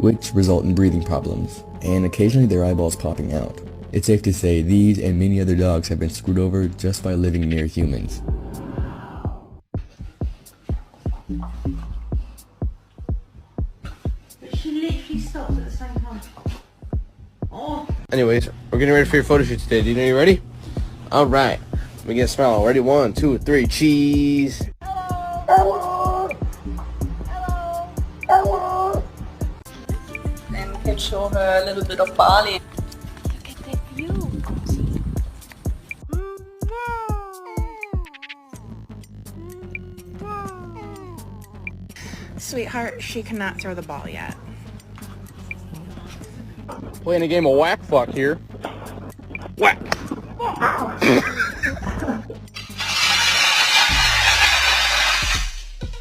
which result in breathing problems, and occasionally their eyeballs popping out. It's safe to say these and many other dogs have been screwed over just by living near humans. But she literally stopped at the same time. Oh. Anyways, we're getting ready for your photo shoot today. Do you know you're ready? Alright. Let me get a smile. Ready? 1, 2, 3. Cheese. Hello. Hello. Hello. Then we can show her a little bit of Bali. Look at that view. Sweetheart, she cannot throw the ball yet. Playing a game of whack fuck here. Whack.